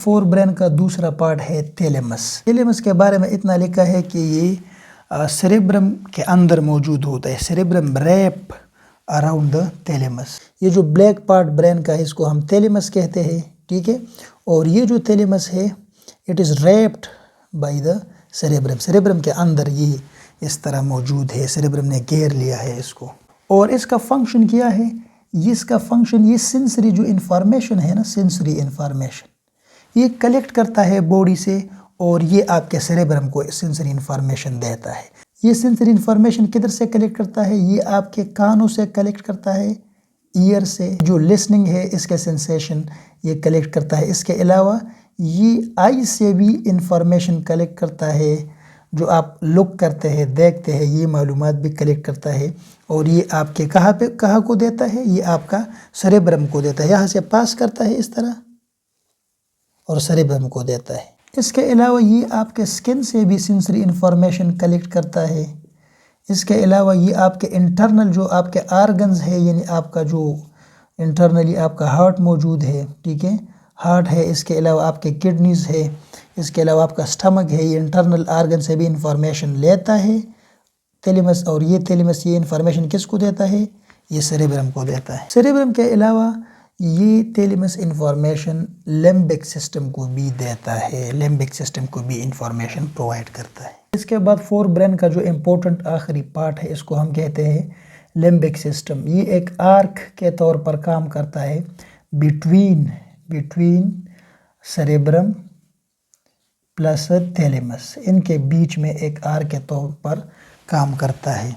Four brain کا دوسرا part ہے تھیلیمس. تھیلیمس کے بارے میں اتنا لکھا ہے کہ یہ سیریبرم کے اندر موجود ہوتا ہے. Cerebrum wrap around the thalamus. یہ جو بلیک پارٹ برین کا ہے اس کو ہم تھیلیمس کہتے ہیں. ٹھیک ہے. اور یہ جو تھیلیمس ہے it is rapid by the cerebrum. Cerebrum کے اندر یہ اس طرح موجود ہے. سیریبرم نے گھیر لیا ہے اس کو. اور اس کا فنکشن کیا ہے؟ اس کا فنکشن یہ سینسری جو انفارمیشن ہے نا، سینسری انفارمیشن یہ کلیکٹ کرتا ہے باڈی سے اور یہ آپ کے سیریبرم کو سینسری انفارمیشن دیتا ہے. یہ سینسری انفارمیشن کدھر سے کلیکٹ کرتا ہے؟ یہ آپ کے کانوں سے کلیکٹ کرتا ہے، ایئر سے. جو لسننگ ہے اس کے سینسیشن یہ کلیکٹ کرتا ہے. اس کے علاوہ یہ آئی سے بھی انفارمیشن کلیکٹ کرتا ہے. جو آپ لک کرتے ہیں، دیکھتے ہیں، یہ معلومات بھی کلیکٹ کرتا ہے. اور یہ آپ کے کہاں کو دیتا ہے؟ یہ آپ کا سیریبرم کو دیتا ہے. یہاں سے پاس کرتا ہے اس طرح اور سیریبرم کو دیتا ہے. اس کے علاوہ یہ آپ کے سکن سے بھی سینسری انفارمیشن کلیکٹ کرتا ہے. اس کے علاوہ یہ آپ کے انٹرنل جو آپ کے آرگنز ہے، یعنی آپ کا جو انٹرنلی آپ کا ہارٹ موجود ہے. ٹھیک ہے، ہارٹ ہے. اس کے علاوہ آپ کے کڈنیز ہے. اس کے علاوہ آپ کا سٹمک ہے. یہ انٹرنل آرگن سے بھی انفارمیشن لیتا ہے تھیلیمس. اور یہ تھیلیمس یہ انفارمیشن کس کو دیتا ہے؟ یہ سیریبرم کو دیتا ہے. سیریبرم کے علاوہ یہ تھیلیمس انفارمیشن لیمبک سسٹم کو بھی دیتا ہے. لیمبک سسٹم کو بھی انفارمیشن پرووائڈ کرتا ہے. اس کے بعد فور برین کا جو امپورٹنٹ آخری پارٹ ہے اس کو ہم کہتے ہیں لیمبک سسٹم. یہ ایک آرک کے طور پر کام کرتا ہے بٹوین سیریبرم پلس تھیلیمس. ان کے بیچ میں ایک آرک کے طور پر کام کرتا ہے.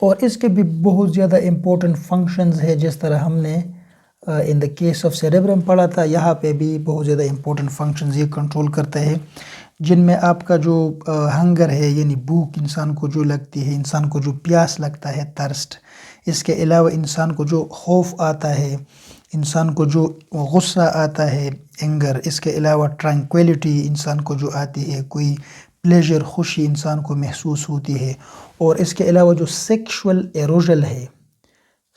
اور اس کے بھی بہت زیادہ امپورٹنٹ فنکشنز ہے. جس طرح ہم نے ان دا کیس آف سیریبرم پڑھا تھا، یہاں پہ بھی بہت زیادہ امپورٹنٹ فنکشنز یہ کنٹرول کرتا ہے، جن میں آپ کا جو ہنگر ہے یعنی بھوک انسان کو جو لگتی ہے، انسان کو جو پیاس لگتا ہے، ترسٹ. اس کے علاوہ انسان کو جو خوف آتا ہے، انسان کو جو غصہ آتا ہے، اینگر. اس کے علاوہ ٹرانکویلٹی انسان کو جو آتی ہے، کوئی پلیجر، خوشی انسان کو محسوس ہوتی ہے. اور اس کے علاوہ جو سیکشول ایروژل ہے،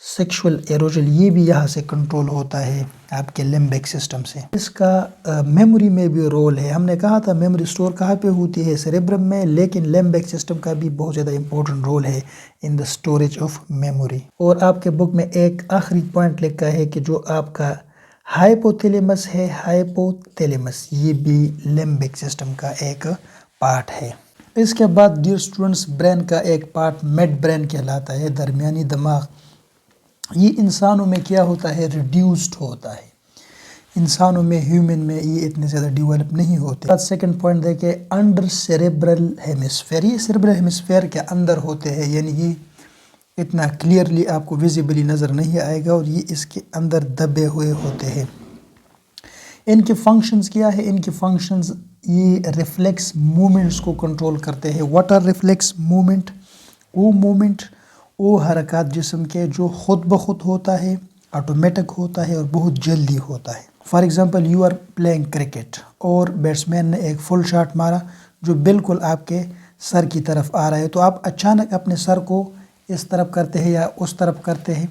سیکشول ایروژل یہ بھی یہاں سے کنٹرول ہوتا ہے آپ کے لیمبک سسٹم سے. اس کا میموری میں بھی رول ہے. ہم نے کہا تھا میموری سٹور کہاں پہ ہوتی ہے؟ سیریبرم میں. لیکن لیمبک سسٹم کا بھی بہت زیادہ امپورٹنٹ رول ہے ان دا اسٹوریج آف میموری. اور آپ کے بک میں ایک آخری پوائنٹ لکھا ہے کہ جو آپ کا ہائپوتھیلیمس ہے، ہائپوتھیلیمس یہ بھی لیمبک سسٹم کا ایک پارٹ ہے. اس کے بعد ڈیئر اسٹوڈنٹس، برین کا ایک پارٹ مڈ برین کہلاتا ہے، درمیانی دماغ. یہ انسانوں میں کیا ہوتا ہے؟ ریڈیوسڈ ہوتا ہے. انسانوں میں، ہیومن میں یہ اتنے زیادہ ڈیولپ نہیں ہوتے. سیکنڈ پوائنٹ دیکھیں، انڈر سیریبرل ہیمسفیئر. یہ سیریبرل ہیمسفیئر کے اندر ہوتے ہیں، یعنی یہ اتنا کلیئرلی آپ کو ویزیبلی نظر نہیں آئے گا اور یہ اس کے اندر دبے ہوئے ہوتے ہیں. ان کے فنکشنز کیا ہے؟ ان کے فنکشنز یہ ریفلیکس مومنٹس کو کنٹرول کرتے ہیں. What are reflex moment? وہ مومنٹ، وہ حرکات جسم کے جو خود بخود ہوتا ہے، آٹومیٹک ہوتا ہے اور بہت جلدی ہوتا ہے. For example you are playing cricket اور بیٹسمین نے ایک فل شاٹ مارا جو بالکل آپ کے سر کی طرف آ رہا ہے، تو آپ اچانک اپنے سر کو اس طرف کرتے ہیں یا اس طرف کرتے ہیں.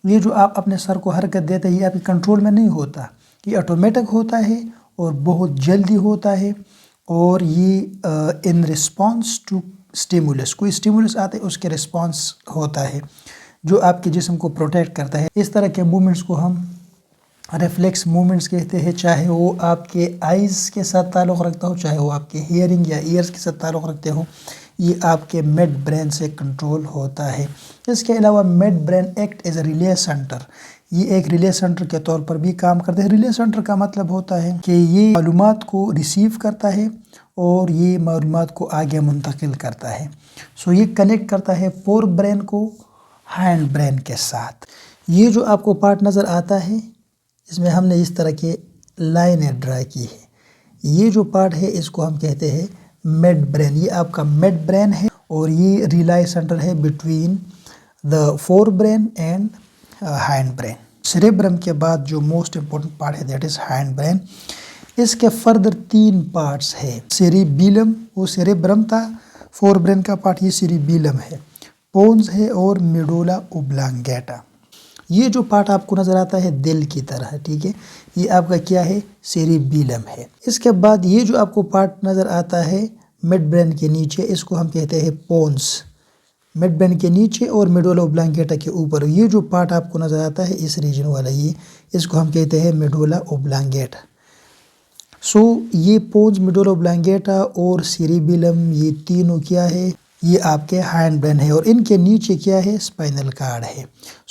یہ جو آپ اپنے سر کو حرکت دیتے ہیں یہ آپ کے کنٹرول میں نہیں ہوتا. یہ آٹومیٹک ہوتا ہے اور بہت جلدی ہوتا ہے. اور یہ ان رسپانس ٹو اسٹیمولس، کوئی اسٹیمولس آتے اس کے رسپانس ہوتا ہے جو آپ کے جسم کو پروٹیکٹ کرتا ہے. اس طرح کے مومنٹس کو ہم ریفلیکس مومنٹس کہتے ہیں، چاہے وہ آپ کے آئیز کے ساتھ تعلق رکھتا ہو، چاہے وہ آپ کے ہیئرنگ یا ایئرز کے ساتھ تعلق رکھتے ہو. یہ آپ کے مڈ برین سے کنٹرول ہوتا ہے. اس کے علاوہ mid brain act as a relay centre. یہ ایک ریلے سینٹر کے طور پر بھی کام کرتے ہیں. ریلے سینٹر کا مطلب ہوتا ہے کہ یہ معلومات کو ریسیو کرتا ہے اور یہ معلومات کو آگے منتقل کرتا ہے. سو یہ کنیکٹ کرتا ہے فور برین کو ہینڈ برین کے ساتھ. یہ جو آپ کو پارٹ نظر آتا ہے اس میں ہم نے اس طرح کے لائنیں ڈرا کی ہے. یہ جو پارٹ ہے اس کو ہم کہتے ہیں مڈ برین. یہ آپ کا مڈ برین ہے اور یہ ریلے سینٹر ہے between the four brain and hand brain. Cerebrum کے بعد جو موسٹ امپورٹنٹ پارٹ ہے دیٹ از ہینڈ برین. اس کے فردر 3 پارٹس ہے. سیریبیلم، وہ سیریبرم تھا فور برین کا پارٹ، یہ سیریبیلم ہے. پونز ہے اور میڈولا اوبلانگیٹا. یہ جو پارٹ آپ کو نظر آتا ہے دل کی طرح، ٹھیک ہے، یہ آپ کا کیا ہے؟ سیریبیلم ہے۔ اس کے بعد یہ جو آپ کو پارٹ نظر آتا ہے مڈ برین کے نیچے، اس کو ہم کہتے ہیں پونس۔ مڈ برین کے نیچے اور میڈولا اوبلانگیٹا کے اوپر یہ جو پارٹ آپ کو نظر آتا ہے اس ریجن والا، یہ اس کو ہم کہتے ہیں میڈولا اوبلانگیٹا۔ یہ پونز، میڈولا اوبلانگیٹا اور سیریبیلم، یہ تینوں کیا ہے؟ یہ آپ کے ہینڈ برین ہے، اور ان کے نیچے کیا ہے؟ اسپائنل کارڈ ہے۔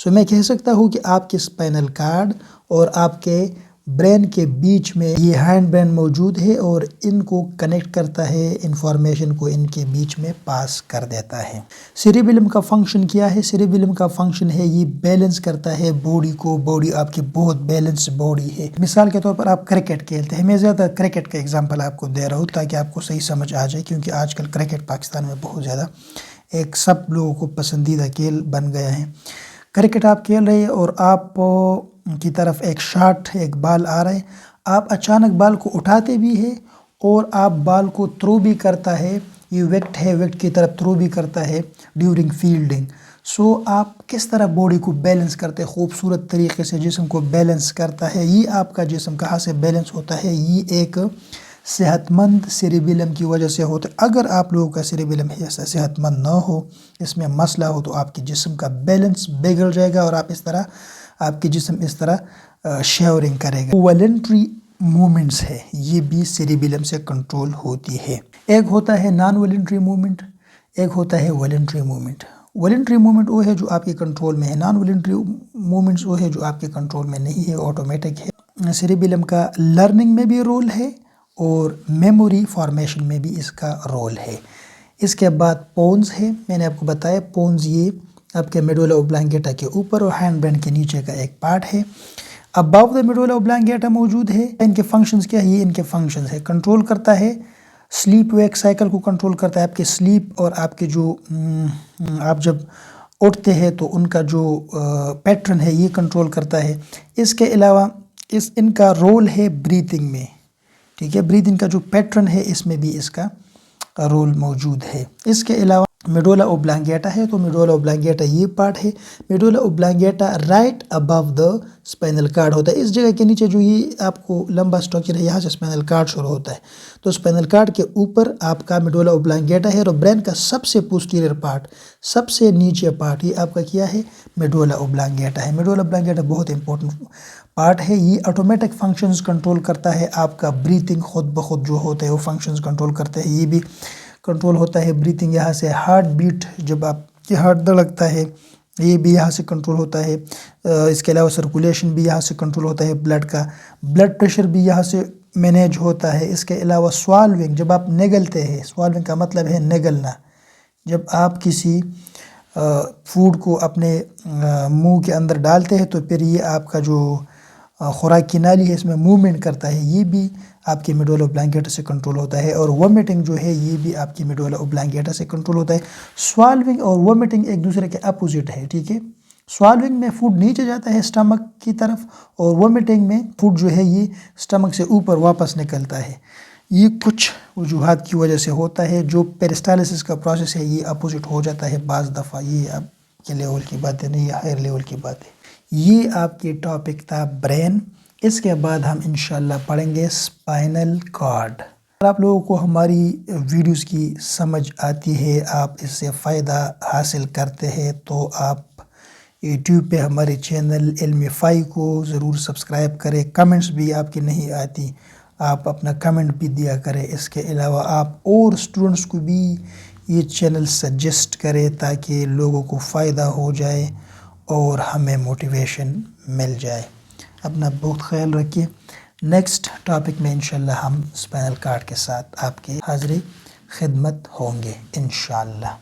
میں کہہ سکتا ہوں کہ آپ کے اسپائنل کارڈ اور آپ کے برین کے بیچ میں یہ ہینڈ برین موجود ہے، اور ان کو کنیکٹ کرتا ہے، انفارمیشن کو ان کے بیچ میں پاس کر دیتا ہے۔ سیریبیلم کا فنکشن کیا ہے؟ سیریبیلم کا فنکشن ہے یہ بیلنس کرتا ہے باڈی کو۔ باڈی آپ کی بہت بیلنس باڈی ہے۔ مثال کے طور پر آپ کرکٹ کھیلتے ہیں، میں زیادہ کرکٹ کا ایگزامپل آپ کو دے رہا ہوں تاکہ آپ کو صحیح سمجھ آ جائے، کیونکہ آج کل کرکٹ پاکستان میں بہت زیادہ ایک سب لوگوں کو پسندیدہ کھیل بن گیا ہے۔ کرکٹ آپ کھیل رہے ہیں اور آپ کی طرف ایک شاٹ، ایک بال آ رہا ہے، آپ اچانک بال کو اٹھاتے بھی ہیں اور آپ بال کو تھرو بھی کرتا ہے، یہ وکٹ ہے، وکٹ کی طرف تھرو بھی کرتا ہے ڈیورنگ فیلڈنگ۔ آپ کس طرح باڈی کو بیلنس کرتے ہیں؟ خوبصورت طریقے سے جسم کو بیلنس کرتا ہے۔ یہ آپ کا جسم کہاں سے بیلنس ہوتا ہے؟ یہ ایک صحت مند سیریبیلم کی وجہ سے ہوتا ہے۔ اگر آپ لوگوں کا سیریبیلم ایسا صحت مند نہ ہو، اس میں مسئلہ ہو، تو آپ کے جسم کا بیلنس بگڑ جائے گا اور آپ کی جسم اس طرح شیورنگ کرے گا۔ والنٹری مومنٹس ہے، یہ بھی سیریبیلم سے کنٹرول ہوتی ہے۔ ایک ہوتا ہے نان والنٹری مومنٹ، ایک ہوتا ہے والنٹری مومنٹ۔ والنٹری مومنٹ وہ ہے جو آپ کے کنٹرول میں ہے، نان والنٹری مومنٹس وہ ہے جو آپ کے کنٹرول میں نہیں ہے، آٹومیٹک ہے۔ سیریبیلم کا لرننگ میں بھی رول ہے اور میموری فارمیشن میں بھی اس کا رول ہے۔ اس کے بعد پونز ہے، میں نے آپ کو بتایا پونز یہ آپ کے میڈولا اوبلانگیٹا کے اوپر اور ہینڈ برین کے نیچے کا ایک پارٹ ہے۔ ابو دا میڈولا اوبلانگیٹا موجود ہے۔ ان کے فنکشنز کیا ہے؟ یہ ان کے فنکشنز ہے، کنٹرول کرتا ہے سلیپ ویک سائیکل کو، کنٹرول کرتا ہے آپ کے سلیپ اور آپ کے جو آپ جب اٹھتے ہیں تو ان کا جو پیٹرن ہے یہ کنٹرول کرتا ہے۔ اس کے علاوہ ان کا رول ہے بریتھنگ میں، ٹھیک ہے، بریتھنگ کا جو پیٹرن ہے اس میں بھی اس کا رول موجود ہے۔ اس کے علاوہ میڈولا اوبلانگیٹا ہے، تو میڈولا اوبلانگیٹا یہ پارٹ ہے۔ Medulla oblongata right above the spinal cord ہوتا ہے۔ اس جگہ کے نیچے جو یہ آپ کو لمبا اسٹرکچر ہے، یہاں سے اسپائنل کارڈ شروع ہوتا ہے، تو اسپائنل کارڈ کے اوپر آپ کا میڈولا اوبلانگیٹا ہے، اور برین کا سب سے پوسٹیریئر پارٹ، سب سے نیچے پارٹ، یہ آپ کا کیا ہے؟ میڈولا اوبلانگیٹا ہے۔ میڈولا اوبلانگیٹا بہت امپورٹنٹ پارٹ ہے، یہ آٹومیٹک فنکشنز کنٹرول کرتا ہے، آپ کا بریتھنگ خود بخود جو ہوتا ہے وہ فنکشنز کنٹرول کرتا ہے، یہ بھی کنٹرول ہوتا ہے بریتھنگ۔ یہاں سے ہارٹ بیٹ، جب آپ کی ہارٹ دھڑکتا ہے یہ بھی یہاں سے کنٹرول ہوتا ہے۔ اس کے علاوہ سرکولیشن بھی یہاں سے کنٹرول ہوتا ہے بلڈ کا، بلڈ پریشر بھی یہاں سے مینیج ہوتا ہے۔ اس کے علاوہ سوالونگ، جب آپ نگلتے ہیں، سوالونگ کا مطلب ہے نگلنا، جب آپ کسی فوڈ کو اپنے منہ کے اندر ڈالتے ہیں تو پھر یہ آپ کا جو خوراک کی نالی ہے اس میں موومنٹ کرتا ہے، یہ بھی آپ کے میڈولا اوبلانگیٹا سے کنٹرول ہوتا ہے۔ اور وومیٹنگ جو ہے یہ بھی آپ کی میڈولا اوبلانگیٹا سے کنٹرول ہوتا ہے۔ سوالونگ اور وومیٹنگ ایک دوسرے کے اپوزٹ ہے، ٹھیک ہے۔ سوالونگ میں فوڈ نیچے جاتا ہے اسٹمک کی طرف، اور وومیٹنگ میں فوڈ جو ہے یہ اسٹمک سے اوپر واپس نکلتا ہے۔ یہ کچھ وجوہات کی وجہ سے ہوتا ہے، جو پیرسٹالسس کا پروسیس ہے یہ اپوزٹ ہو جاتا ہے بعض دفعہ، یہ آپ کے لیول کی بات ہے نہیں، یہ ہائر لیول کی بات ہے۔ یہ آپ کی ٹاپک تھا برین۔ اس کے بعد ہم انشاءاللہ پڑھیں گے اسپائنل کارڈ۔ اگر آپ لوگوں کو ہماری ویڈیوز کی سمجھ آتی ہے، آپ اس سے فائدہ حاصل کرتے ہیں، تو آپ یوٹیوب پہ ہمارے چینل علمفائی کو ضرور سبسکرائب کریں۔ کمنٹس بھی آپ کی نہیں آتی، آپ اپنا کمنٹ بھی دیا کریں۔ اس کے علاوہ آپ اور اسٹوڈنٹس کو بھی یہ چینل سجیسٹ کریں تاکہ لوگوں کو فائدہ ہو جائے اور ہمیں موٹیویشن مل جائے۔ اپنا بہت خیال رکھیے۔ نیکسٹ ٹاپک میں انشاءاللہ ہم اسپائنل کارڈ کے ساتھ آپ کی حاضری خدمت ہوں گے انشاءاللہ۔